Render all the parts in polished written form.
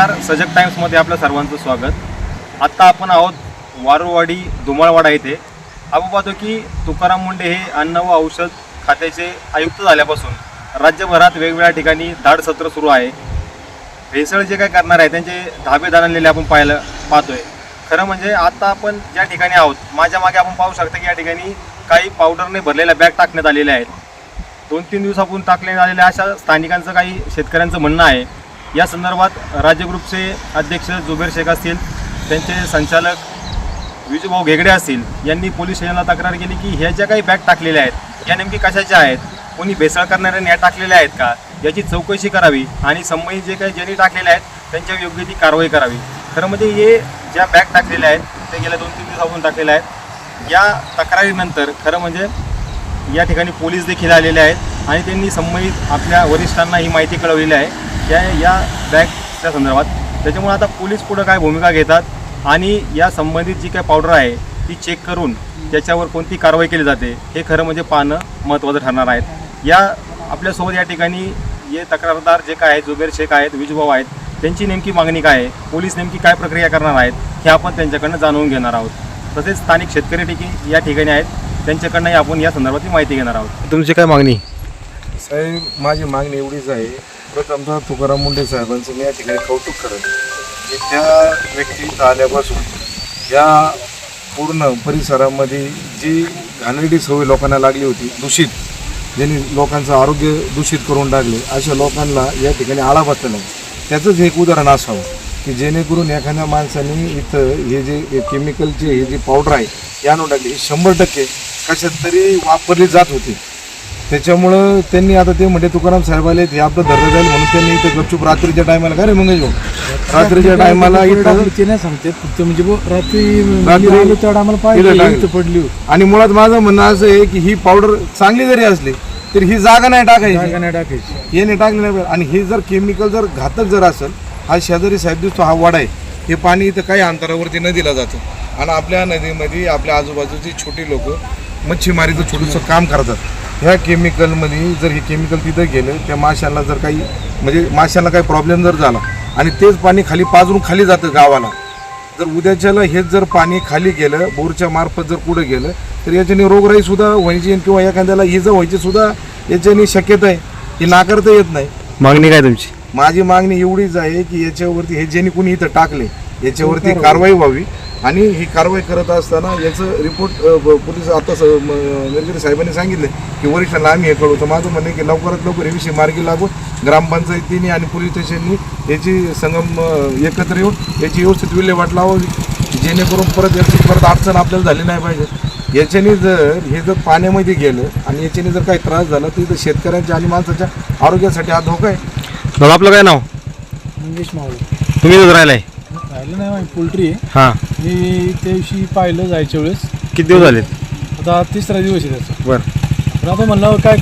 नमस्कार, सजग टाइम्समध्ये आपलं सर्वांचं स्वागत। आत्ता आपण आहोत वारुवाडी धुमाळवाडा येथे। आपण पाहतो की तुकाराम मुंडे हे अन्न व औषध खात्याचे आयुक्त झाल्यापासून राज्यभरात वेगवेगळ्या ठिकाणी धाड सत्र सुरू आहे। भेसळ जे काय करणार आहे त्यांचे धाबे दाणलेले आपण पाहतोय। खरं म्हणजे आता आपण ज्या ठिकाणी आहोत, माझ्या मागे आपण पाहू शकता की या ठिकाणी काही पावडरने भरलेल्या बॅग टाकण्यात आलेल्या आहेत। 2-3 दिवसापूर्वी टाकण्यात आलेल्या अशा स्थानिकांचं काही शेतकऱ्यांचं म्हणणं आहे। या संदर्भात राज्य ग्रुपचे अध्यक्ष जुबेर शेख असतील, त्यांचे संचालक विजूभाऊ घेगडे असतील, यांनी पोलीस स्टेशनला तक्रार केली की ह्या ज्या काही बॅग टाकलेल्या आहेत या नेमकी कशाच्या आहेत, कोणी भेसळ करणाऱ्यांनी या टाकलेल्या आहेत का, याची चौकशी करावी आणि संबंधित जे काही ज्यांनी टाकलेल्या आहेत त्यांच्यावर योग्य ती कारवाई करावी। खरं म्हणजे हे ज्या बॅग टाकलेल्या आहेत ते गेल्या 2-3 दिवसापासून टाकलेल्या आहेत। या तक्रारीनंतर खरं म्हणजे या ठिकाणी पोलीस देखील आलेले आहेत आणि त्यांनी संबंधित आपल्या वरिष्ठांना ही माहिती कळवलेली आहे या बॅगच्या संदर्भात। त्याच्यामुळे आता पोलीस पुढं काय भूमिका घेतात आणि या संबंधित जी काय पावडर आहे ती चेक करून त्याच्यावर कोणती कारवाई केली जाते हे खरं म्हणजे पाहणं महत्त्वाचं ठरणार आहे। या आपल्यासोबत या ठिकाणी हे तक्रारदार जे काय आहेत, जुबेर शेख आहेत, विजूभाऊ आहेत, त्यांची नेमकी मागणी काय आहे, पोलीस नेमकी काय प्रक्रिया करणार आहेत हे आपण त्यांच्याकडनं जाणून घेणार आहोत। तसेच स्थानिक शेतकरी देखील या ठिकाणी आहेत, त्यांच्याकडनंही आपण या संदर्भातली माहिती घेणार आहोत। तुमची काय मागणी? साहेब, माझी मागणी एवढीच आहे, प्रथमतः तुकाराम मुंडे साहेबांचं मी या ठिकाणी कौतुक करेन की त्या व्यक्ती आल्यापासून या पूर्ण परिसरामध्ये जी घाणेरडी सवय लोकांना लागली होती, दूषित, ज्यांनी लोकांचं आरोग्य दूषित करून टाकले, अशा लोकांना या ठिकाणी आळा बसला नाही। त्याचंच एक उदाहरण असावं की जेणेकरून एखाद्या माणसाने इथं हे जे केमिकलचे हे जे पावडर आहे या आणून टाकली, 100% कशात तरी वापरली जात होती। त्याच्यामुळं त्यांनी आता ते म्हणजे तुकाराम साहेब आले, हे आपलं धरलं जाईल म्हणून त्यांनी इथं गपचूप रात्रीच्या टायमाला काय रे मंगेश भाऊ, रात्रीच्या टायमाला इथं सांगते फक्त म्हणजे रात्री पडली। आणि मुळात माझं म्हणणं असं आहे की ही पावडर चांगली जरी असली तरी ही जागा नाही टाकायची, हे नाही टाकली नाही। आणि हे जर केमिकल जर घातक जर असेल, हा शेजारी साहेब दिसतो हा वाडा आहे, हे पाणी इथं काही अंतरावरती नदीला जातं आणि आपल्या नदीमध्ये आपल्या आजूबाजूची छोटी लोक मच्छीमारीचं छोटंसं काम करतात। ह्या केमिकलमध्ये जर हे केमिकल तिथं गेलं, त्या माशांना जर काही म्हणजे माशांना काही प्रॉब्लेम जर झाला आणि तेच पाणी खाली पाजरून खाली जातं गावाला, जर उद्याच्याला हेच जर पाणी खाली गेलं, बोरच्या मार्फत जर पुढे गेलं तर याच्याने रोगराई सुद्धा व्हायची किंवा एखाद्याला इजा व्हायची सुद्धा याच्याने शक्यता आहे, ही नाकारता येत नाही। मागणी काय तुमची? माझी मागणी एवढीच आहे की याच्यावरती हे ज्यांनी कोणी इथं टाकले याच्यावरती कारवाई व्हावी आणि ही कारवाई करत असताना याचं रिपोर्ट पोलीस आता निलगिरी साहेबांनी सांगितले की वरिष्ठांना आम्ही हे कळवतो। माझं म्हणणं आहे की लवकरात लवकर हे विषय मार्गी लागून ग्रामपंचायतीने आणि पोलीस स्टेशननी याची संगम एकत्र येऊन याची व्यवस्थित विल्हेवाट लावावी, जेणेकरून परत अडचण आपल्याला झाली नाही पाहिजे। याच्याने जर पाण्यामध्ये गेलं आणि याच्याने जर काही त्रास झाला तर इथं शेतकऱ्यांच्या आणि माणसाच्या आरोग्यासाठी हा धोका आहे। बाबा, आपलं काय नाव? मंगेश मावळे। तुम्ही राहिलाय? राहिलं नाही, माझी पोल्ट्री आहे। हां, मी त्या दिवशी पाहिलं जायच्या वेळेस। किती दिवस झालेत? आता 3रा दिवस आहे त्याचा। बरं, पण आता म्हणलं काय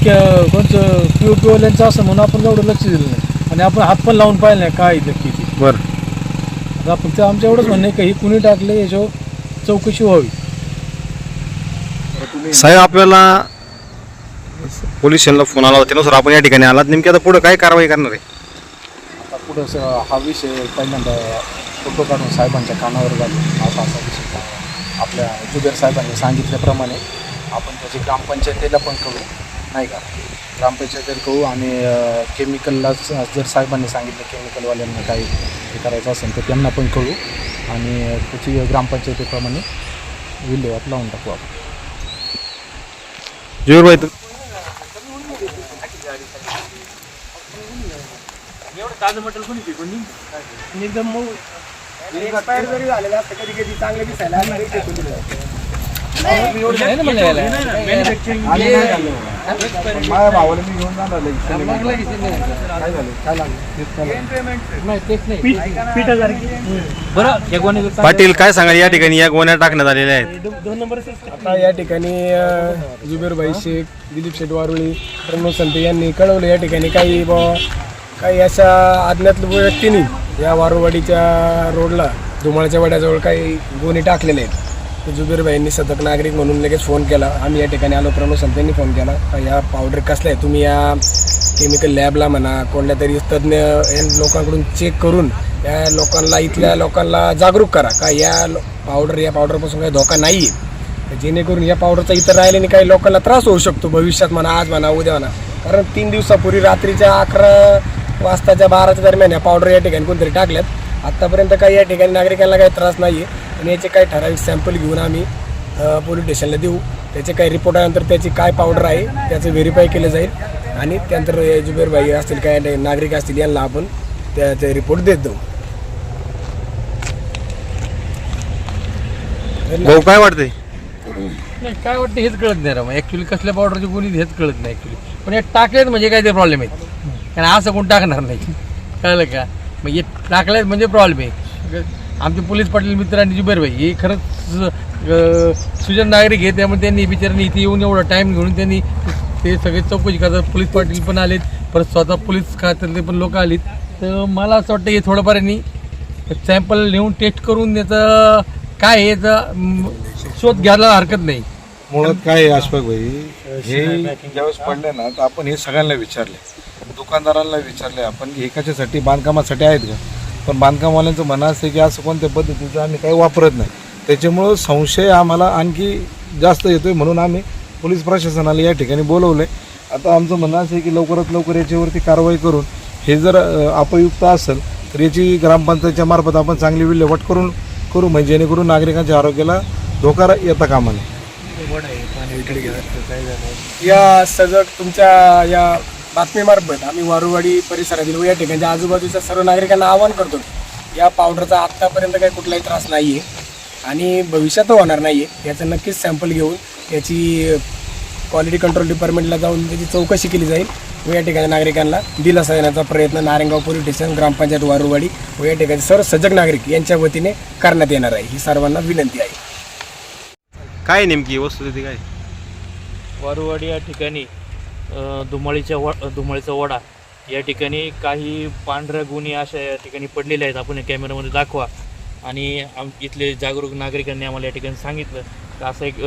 कोणचं पिओवाल्यांचं असं म्हणून आपण एवढं लक्ष दिलं नाही आणि आपण हात पण लावून पाहिलं नाही काय नक्की ते। बरं, आता फक्त आमच्या एवढंच म्हणणं आहे की ही कुणी टाकले याच्यावर चौकशी व्हावी। साहेब, आपल्याला पोलीस स्टेशनला फोन आला होता, त्यानुसार आपण या ठिकाणी आलात, नेमकी आता पुढे काय कारवाई करणार आहे? आता पुढं हा विषय पहिल्यांदा फोटो काढून साहेबांच्या कानावर घालून असा विषय आपल्या जुबेर साहेबांनी सांगितल्याप्रमाणे आपण त्याची ग्रामपंचायतीला पण कळू, नाही का, ग्रामपंचायतीला कळू आणि केमिकलला जर साहेबांनी सांगितलं केमिकलवाल्यांना काही हे करायचं असेल तर त्यांना पण कळू आणि त्याची ग्रामपंचायतीप्रमाणे विल्हेवाट लावून टाकू आपण। जुबेर भाई, ताजं मटेरियल कोणी कोणी एकदम मऊ एक्सपायर जरी झालेलं असतं, कधी कधी चांगलं दिसायला माझ्या भावाला मी घेऊन जाणार पाटील काय सांगाल या ठिकाणी या गोण्या टाकण्यात आलेल्या आहेत? 2 नंबर। आता या ठिकाणी जुबेर भाई शेख, दिलीप शेठ वारुळी, प्रणव संते यांनी कळवलं या ठिकाणी काही अशा अज्ञात व्यक्तींनी या वारुवाडीच्या रोडला धुमाळच्या वाड्याजवळ काही गोणी टाकलेले आहेत। तर जुबेर भाईंनी सतर्क नागरिक म्हणून लगेच फोन केला, आम्ही या ठिकाणी आलो, प्रणव संतेंनी फोन केला, या पावडर कसला आहे, तुम्ही या केमिकल लॅबला म्हणा कोणत्या तरी तज्ज्ञ लोकांकडून चेक करून त्या लोकांना, इथल्या लोकांना जागरूक करा का या पावडरपासून काही धोका नाही आहे, जेणेकरून या पावडरचा इतर राहिल्याने काही लोकांना त्रास होऊ शकतो भविष्यात म्हणा, आज म्हणा, उद्या म्हणा. कारण 3 दिवसापूर्वी रात्रीच्या 11 वाजताच्या 12च्या दरम्यान या पावडर या ठिकाणी कोणतरी टाकल्यात. आत्तापर्यंत काही या ठिकाणी नागरिकांना काही त्रास नाही आहे आणि याचे काही ठराविक सॅम्पल घेऊन आम्ही पोलीस स्टेशनला देऊ. त्याचे काही रिपोर्ट आल्यानंतर त्याची काय पावडर आहे त्याचं व्हेरीफाय केलं जाईल आणि त्यानंतर जुबेर भाई असतील, काय नागरिक असतील, यांना आपण त्याचे रिपोर्ट देत देऊ. भाऊ काय वाटतंय? नाही काय वाटतं हेच कळत नाही मग ॲक्च्युली कसल्या पावडरची गुणी हेच कळत नाही ॲक्च्युली. पण हे टाकलेत म्हणजे काय ते प्रॉब्लेम आहे, कारण असं कोण टाकणार नाही, कळलं का? मग हे टाकलेत म्हणजे प्रॉब्लेम आहे. आमचे पोलीस पाटील मित्र आणि जुबेर भाई हे खरंच सुजन नागरिक आहे, त्यामुळे त्यांनी बिचारांनी इथे येऊन एवढा टाईम घेऊन त्यांनी ते सगळे चौकशी करतात. पोलीस पाटील पण आलेत, परत स्वतः पोलीस खात्यातले पण लोक आलीत. तर मला असं वाटतं हे थोडंफार यांनी सॅम्पल नेऊन टेस्ट करून त्याचं काय आहे याचा शोध घ्यायला हरकत नाही. मुळात काय आहे अशफाक भाई, हे ज्यावेळेस पडले ना तर आपण हे सगळ्यांना विचारले, दुकानदारांना विचारले आपण, हे कशासाठी, बांधकामासाठी आहेत का? पण बांधकामवाल्यांचं म्हणणं असतं की असं कोणत्या पद्धतीचं आम्ही काही वापरत नाही, त्याच्यामुळं संशय आम्हाला आणखी जास्त येतोय. म्हणून आम्ही पोलीस प्रशासनाला या ठिकाणी बोलवलं आहे. आता आमचं म्हणणं असं आहे की लवकरात लवकर याच्यावरती कारवाई करून हे जर अपयुक्त असेल तर याची ग्रामपंचायतच्या मार्फत आपण चांगली विल्हेवाट करू म्हणजे जेणेकरून नागरिकांच्या आरोग्याला धोका येता कामा नये. या सजग तुमच्या या बातमीमार्फत आम्ही वारुवाडी परिसरातील व या ठिकाणच्या आजूबाजूच्या सर्व नागरिकांना आवाहन करतो की या पावडरचा आत्तापर्यंत काही कुठलाही त्रास नाही आहे आणि भविष्यात होणार नाही आहे. याचं नक्कीच सॅम्पल घेऊन याची क्वालिटी कंट्रोल डिपार्टमेंटला जाऊन त्याची चौकशी केली जाईल व या ठिकाणी नागरिकांना दिलासा देण्याचा प्रयत्न नारायणगाव पोलीस स्टेशन, ग्रामपंचायत वारुवाडी व या ठिकाणी सर्व सजग नागरिक यांच्या वतीने करण्यात येणार आहे. ही सर्वांना विनंती आहे. काय नेमकी वस्तुस्थिती काय? वारुवाडी या ठिकाणी धुमाळीचा वडा या ठिकाणी काही पांढऱ्या गुणी अशा या ठिकाणी पडलेल्या आहेत. आपण कॅमेऱ्यामध्ये दाखवा. आणि इथले जागरूक नागरिकांनी आम्हाला या ठिकाणी सांगितलं की असं एक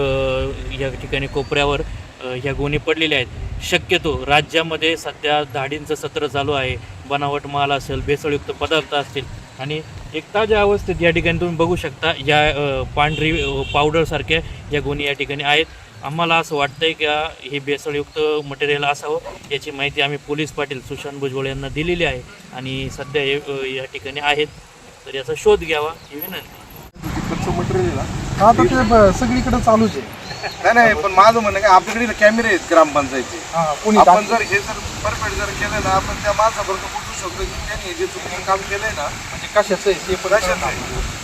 या ठिकाणी कोपऱ्यावर ह्या गुन्हे पडलेल्या आहेत. शक्यतो राज्यामध्ये सध्या धाडींचं सत्र चालू आहे. बनावट माल असेल, भेसळयुक्त पदार्थ असतील आणि एक ताज्या अवस्थेत या ठिकाणी तुम्ही बघू शकता या पांढरी पावडरसारख्या या गुन्हे या ठिकाणी आहेत. आम्हाला असं वाटतंय की हे भेसळयुक्त मटेरियल असावं याची माहिती आम्ही पोलीस पाटील सुशांत भुजबळ यांना दिलेली आहे आणि सध्या हे या ठिकाणी आहेत, तर याचा शोध घ्यावा ही विनंती. कच्चं मटेरियल आता ते सगळीकडे चालूच आहे. नाही पण माझं म्हणणं काय, आपल्याकडे कॅमेरे आहेत ग्रामपंचायतचे, आपण जर हे जर परफेक्ट जर केलं ना आपण त्या माणसापर्यंत पोहोचू शकतो की त्यांनी जे चुकीचं काम केलंय ना म्हणजे कशाचं आहे ते पण कशाचं आहे.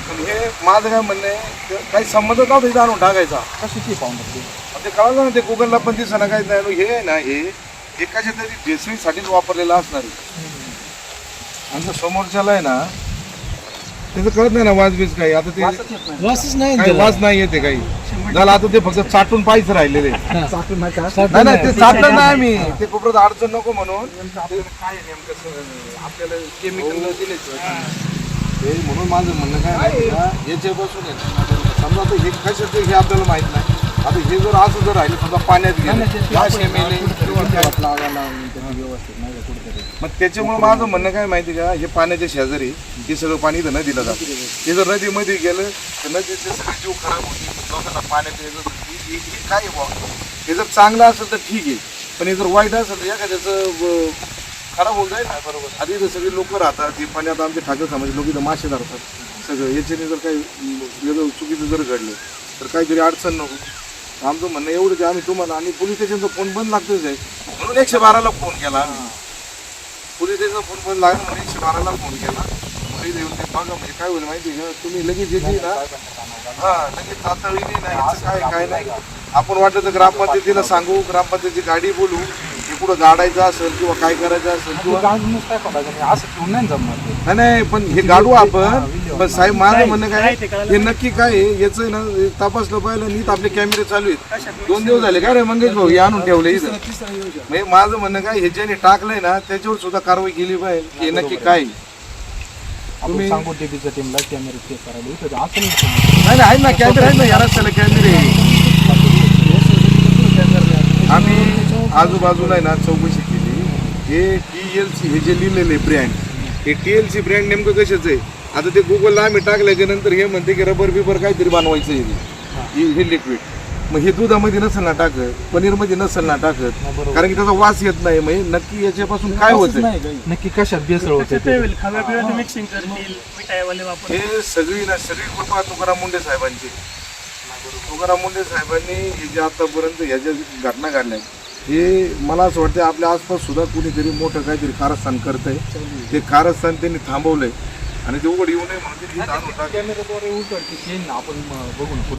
पण हे माझं काय म्हणणं आहे, काही संबंध नव्हता इथं आणून टाकायचा. कशाची पावडर ते कळलं ना, ते गुगलला पण दिसना काहीच नाही. हे आहे ना, हे एकाच्या तरी भेसळीसाठीच वापरलेलं असणार आहे. आणि समोरच्याला आहे ना त्याचं कळत नाही ना वाजबीज काही. आता ते वासच नाही काही वाज नाही येते काही झालं. आता ते फक्त चाटून पाहिजे राहिलेले. नाही ते चाटलं नाही आम्ही, ते कोपऱ्यात अडचण नको म्हणून काय नेमकं आपल्याला केमिकल दिले ते. म्हणून माझं म्हणणं काय नाही का, याच्यापासून समजा आता हे कशाचं हे आपल्याला माहित नाही. आता हे जर असं जर राहिलं समजा पाण्यात मग त्याच्यामुळे माझं म्हणणं काय माहिती का, हे पाण्याच्या शेजारी हे सगळं पाणी इथं नदीला जातं. हे जर नदीमध्ये गेलं तर नदीचे सगळे जीव खराब होते, लोकांना पाण्यात हे काय आहे. हे जर चांगलं असेल तर ठीक आहे, पण हे जर वाईट असेल तर एखाद्याचं खराब होऊन जाईल ना. बरोबर. आधी इथं सगळे लोक राहतात, हे पाण्यात आमचे ठाकर समाज लोक इथं मासे धरतात सगळं. याच्याने जर काही वेगळं चुकीचं जर घडलं तर काहीतरी अडचण नको. आमचं म्हणणं एवढं की आम्ही तुम्हाला, आणि पोलीस स्टेशनचा फोन बंद लागतोच आहे म्हणून 112ला फोन केला आम्ही. पोलीस स्टेशनचा फोन बंद लागला म्हणून 112ला फोन केला. म्हणजे येऊन ते बघा म्हणजे काय होईल माहिती आहे, तुम्ही लगेच येते ना, हां लगेच तातडीने नाही काय नाही. आपण वाटलं तर ग्रामपंचायतीला सांगू, ग्रामपंचायतीची गाडी बोलू, हे कुठं गाडायचं असेल किंवा काय करायचं असेल किंवा असं ठेवून नाही जमणार. नाही पण हे गाडू आपण. पण साहेब माझं म्हणणं काय, हे नक्की काय आहे याचं ना तपासलं पाहिलं. नीट आपले कॅमेरे चालू आहेत. 2 दिवस झाले काय रे मंगेश भाऊ हे आणून ठेवले इथं. म्हणजे माझं म्हणणं काय, हे ज्याने टाकलंय ना त्याच्यावर सुद्धा कारवाई केली पाहिजे. हे नक्की काय तुम्ही सांगू टीव्हीच्या टीमला कॅमेरे चेक करायला असं नाही आहेत ना कॅमेरे आहेत ना, याला त्याला कॅमेरे. आम्ही आजूबाजूला आहे ना चौकशी केली. हे TLC हे जे लिहिलेले ब्रँड हे TLC ब्रँड नेमकं कशाचं आहे? आता ते गुगलला आम्ही टाकल्याच्या नंतर हे म्हणते की रबर बिबर काहीतरी बनवायचं आहे हे लिक्विड. मग हे दुधामध्ये नसेल ना टाकत, पनीरमध्ये नसेल ना टाकत, कारण की त्याचा वास येत नाही. म्हणजे नक्की याच्यापासून काय होतं? नक्की कशात भेसळ होते ते? हे सगळी कृपा तुकाराम मुंडे साहेबांची. तुकाराम मुंडे साहेबांनी हे जे आतापर्यंत ह्या ज्या घटना घडल्या, हे मला असं वाटतं आपल्या आसपास सुद्धा कुणीतरी मोठं काहीतरी कारस्थान करतंय. ते कारस्थान त्यांनी थांबवलंय आणि ते उघड येऊ नये म्हणून ते कॅमेऱ्याद्वारे उघडकीस येईल ना, आपण बघू ना.